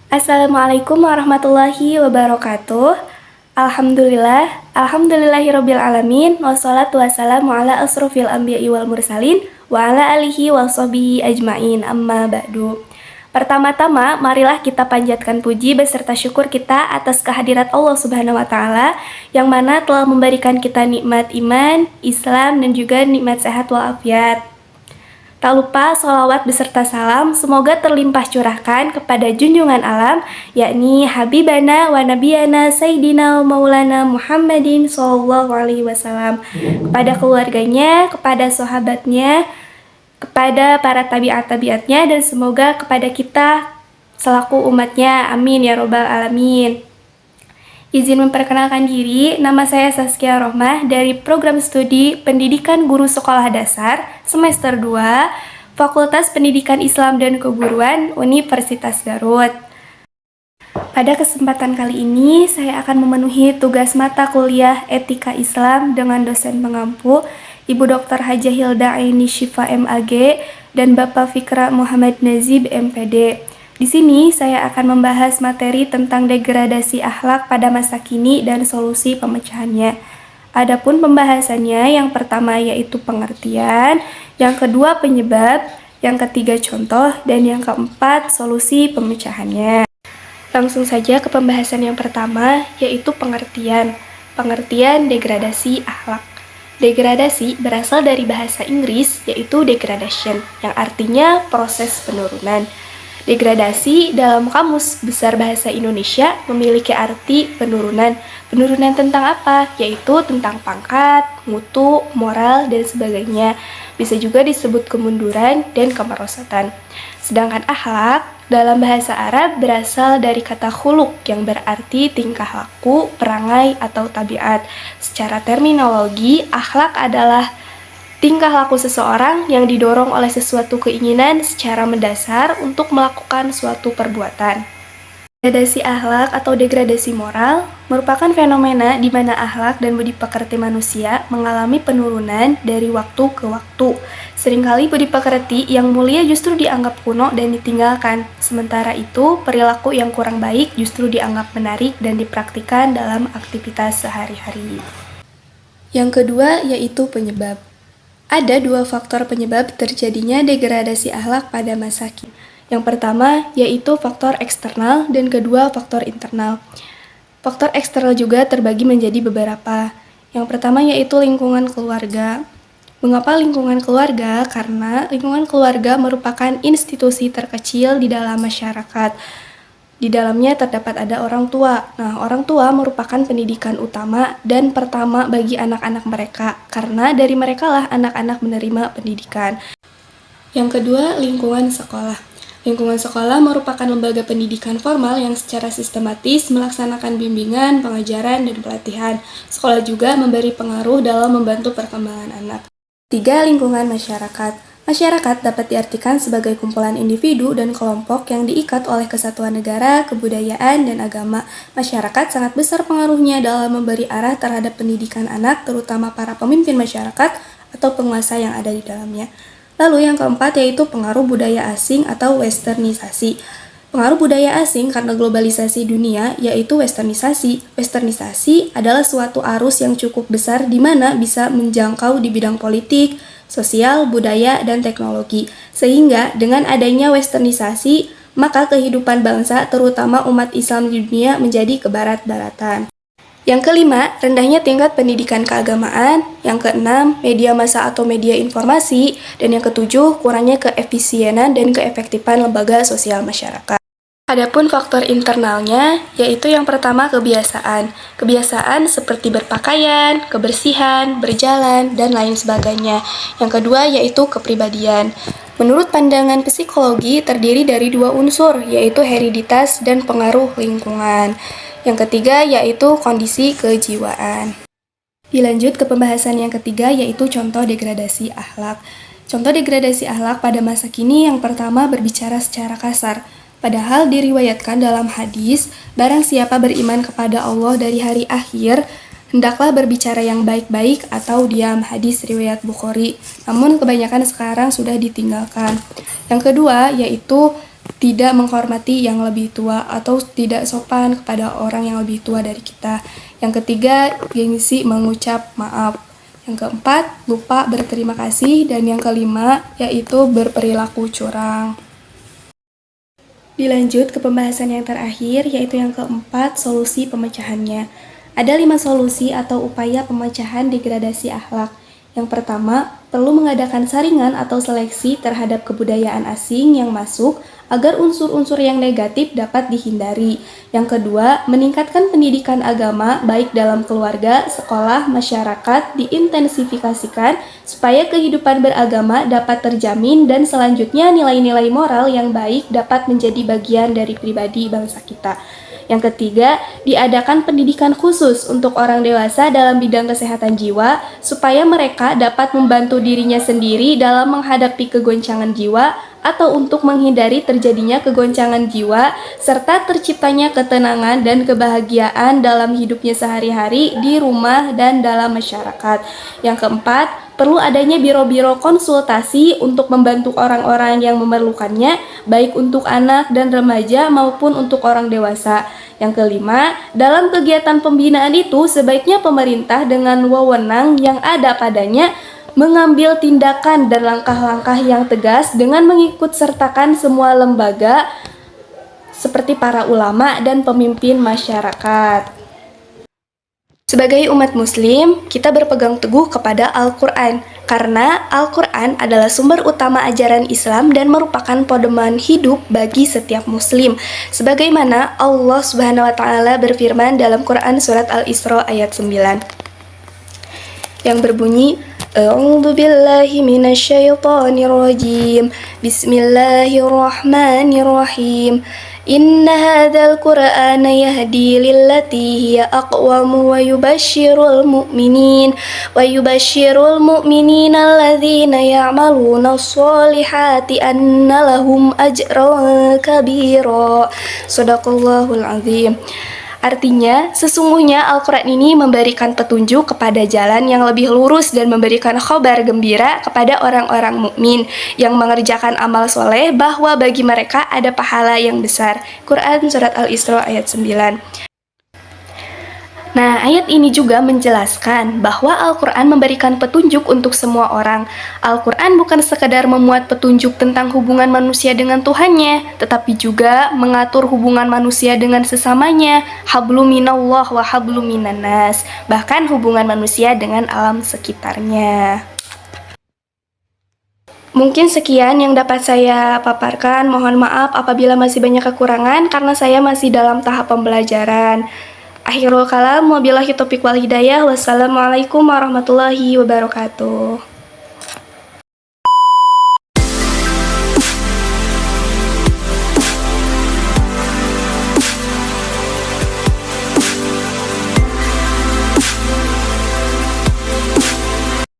Assalamualaikum warahmatullahi wabarakatuh. Alhamdulillahirabbil alamin, wassalatu wassalamu ala asrofil anbiya'i wal mursalin wa ala alihi wa sahbihi ajmain, amma ba'du. Pertama-tama, marilah kita panjatkan puji beserta syukur kita atas kehadirat Allah Subhanahu wa Ta'ala, yang mana telah memberikan kita nikmat iman, Islam, dan juga nikmat sehat walafiat. Tak lupa sholawat beserta salam semoga terlimpah curahkan kepada junjungan alam, yakni Habibana wa Nabiyana Sayyidina Maulana Muhammadin Sallallahu Alaihi Wasallam, kepada keluarganya, kepada sahabatnya, kepada para tabiat-tabiatnya, dan semoga kepada kita selaku umatnya, amin ya robbal alamin. Izin memperkenalkan diri, nama saya Saskia Rohmah dari Program Studi Pendidikan Guru Sekolah Dasar Semester 2, Fakultas Pendidikan Islam dan Keguruan Universitas Garut. Pada kesempatan kali ini, saya akan memenuhi tugas mata kuliah Etika Islam dengan dosen pengampu, Ibu Dr. Hajah Hilda Aini Syifa MAG dan Bapak Fikra Muhammad Nazib MPD. Di sini saya akan membahas materi tentang degradasi akhlak pada masa kini dan solusi pemecahannya. Adapun pembahasannya, yang pertama yaitu pengertian, yang kedua penyebab, yang ketiga contoh, dan yang keempat solusi pemecahannya. Langsung saja ke pembahasan yang pertama, yaitu pengertian. Pengertian degradasi akhlak. Degradasi berasal dari bahasa Inggris, yaitu degradation, yang artinya proses penurunan. Degradasi dalam Kamus Besar Bahasa Indonesia memiliki arti penurunan. Penurunan tentang apa? Yaitu tentang pangkat, mutu, moral, dan sebagainya. Bisa juga disebut kemunduran dan kemerosotan. Sedangkan akhlak dalam bahasa Arab berasal dari kata khuluq yang berarti tingkah laku, perangai, atau tabiat. Secara terminologi, akhlak adalah tingkah laku seseorang yang didorong oleh sesuatu keinginan secara mendasar untuk melakukan suatu perbuatan. Degradasi akhlak atau degradasi moral merupakan fenomena di mana akhlak dan budi pekerti manusia mengalami penurunan dari waktu ke waktu. Seringkali budi pekerti yang mulia justru dianggap kuno dan ditinggalkan, sementara itu perilaku yang kurang baik justru dianggap menarik dan dipraktikkan dalam aktivitas sehari-hari. Yang kedua yaitu penyebab. Ada dua faktor penyebab terjadinya degradasi akhlak pada masa kini. Yang pertama yaitu faktor eksternal dan kedua faktor internal. Faktor eksternal juga terbagi menjadi beberapa. Yang pertama yaitu lingkungan keluarga. Mengapa lingkungan keluarga? Karena lingkungan keluarga merupakan institusi terkecil di dalam masyarakat. Di dalamnya terdapat ada orang tua. Nah, orang tua merupakan pendidikan utama dan pertama bagi anak-anak mereka, karena dari merekalah anak-anak menerima pendidikan. Yang kedua, lingkungan sekolah. Lingkungan sekolah merupakan lembaga pendidikan formal yang secara sistematis melaksanakan bimbingan, pengajaran, dan pelatihan. Sekolah juga memberi pengaruh dalam membantu perkembangan anak. Tiga, lingkungan masyarakat. Masyarakat dapat diartikan sebagai kumpulan individu dan kelompok yang diikat oleh kesatuan negara, kebudayaan, dan agama. Masyarakat sangat besar pengaruhnya dalam memberi arah terhadap pendidikan anak, terutama para pemimpin masyarakat atau penguasa yang ada di dalamnya. Lalu yang keempat yaitu pengaruh budaya asing atau westernisasi. Pengaruh budaya asing karena globalisasi dunia yaitu westernisasi. Westernisasi adalah suatu arus yang cukup besar di mana bisa menjangkau di bidang politik, sosial, budaya, dan teknologi. Sehingga dengan adanya westernisasi, maka kehidupan bangsa terutama umat Islam di dunia menjadi kebarat-baratan. Yang kelima, rendahnya tingkat pendidikan keagamaan. Yang keenam, media massa atau media informasi. Dan yang ketujuh, kurangnya keefisienan dan keefektifan lembaga sosial masyarakat. Adapun faktor internalnya, yaitu yang pertama kebiasaan. Kebiasaan seperti berpakaian, kebersihan, berjalan, dan lain sebagainya. Yang kedua yaitu kepribadian. Menurut pandangan psikologi, terdiri dari dua unsur, yaitu hereditas dan pengaruh lingkungan. Yang ketiga yaitu kondisi kejiwaan. Dilanjut ke pembahasan yang ketiga, yaitu contoh degradasi akhlak. Contoh degradasi akhlak pada masa kini yang pertama berbicara secara kasar. Padahal diriwayatkan dalam hadis, barang siapa beriman kepada Allah dari hari akhir, hendaklah berbicara yang baik-baik atau diam, hadis riwayat Bukhari. Namun kebanyakan sekarang sudah ditinggalkan. Yang kedua yaitu tidak menghormati yang lebih tua atau tidak sopan kepada orang yang lebih tua dari kita. Yang ketiga, gengsi mengucap maaf. Yang keempat, lupa berterima kasih. Dan yang kelima, yaitu berperilaku curang. Dilanjut ke pembahasan yang terakhir, yaitu yang keempat, solusi pemecahannya. Ada 5 solusi atau upaya pemecahan degradasi akhlak. Yang pertama, perlu mengadakan saringan atau seleksi terhadap kebudayaan asing yang masuk agar unsur-unsur yang negatif dapat dihindari. Yang kedua, meningkatkan pendidikan agama baik dalam keluarga, sekolah, masyarakat diintensifikasikan supaya kehidupan beragama dapat terjamin dan selanjutnya nilai-nilai moral yang baik dapat menjadi bagian dari pribadi bangsa kita. Yang ketiga, diadakan pendidikan khusus untuk orang dewasa dalam bidang kesehatan jiwa supaya mereka dapat membantu dirinya sendiri dalam menghadapi kegoncangan jiwa atau untuk menghindari terjadinya kegoncangan jiwa serta terciptanya ketenangan dan kebahagiaan dalam hidupnya sehari-hari di rumah dan dalam masyarakat. Yang keempat, perlu adanya biro-biro konsultasi untuk membantu orang-orang yang memerlukannya, baik untuk anak dan remaja maupun untuk orang dewasa. Yang kelima, dalam kegiatan pembinaan itu sebaiknya pemerintah dengan wewenang yang ada padanya mengambil tindakan dan langkah-langkah yang tegas dengan mengikut sertakan semua lembaga seperti para ulama dan pemimpin masyarakat. Sebagai umat muslim, kita berpegang teguh kepada Al-Quran, karena Al-Quran adalah sumber utama ajaran Islam dan merupakan pedoman hidup bagi setiap muslim. Sebagaimana Allah Subhanahu wa Ta'ala berfirman dalam Quran Surat Al-Isra ayat 9, yang berbunyi, A'udzu billahi minasyaitonir rajim. Bismillahirrahmanirrahim. Inna hadzal Qur'ana yahdi lillati hiya aqwam wa yubashshirul mu'minina alladzina ya'maluna sholihati anna lahum ajran kabira. Shadaqallahul azim. Artinya, sesungguhnya Al-Quran ini memberikan petunjuk kepada jalan yang lebih lurus dan memberikan khabar gembira kepada orang-orang mukmin yang mengerjakan amal soleh bahwa bagi mereka ada pahala yang besar. Quran Surat Al-Isra ayat 9. Nah, ayat ini juga menjelaskan bahwa Al-Quran memberikan petunjuk untuk semua orang. Al-Quran bukan sekedar memuat petunjuk tentang hubungan manusia dengan Tuhannya, tetapi juga mengatur hubungan manusia dengan sesamanya, hablum minallah wa hablum minannas, bahkan hubungan manusia dengan alam sekitarnya. Mungkin sekian yang dapat saya paparkan. Mohon maaf apabila masih banyak kekurangan karena saya masih dalam tahap pembelajaran. Akhirul kalam, wabillahi taufiq wal hidayah. Wassalamualaikum warahmatullahi wabarakatuh.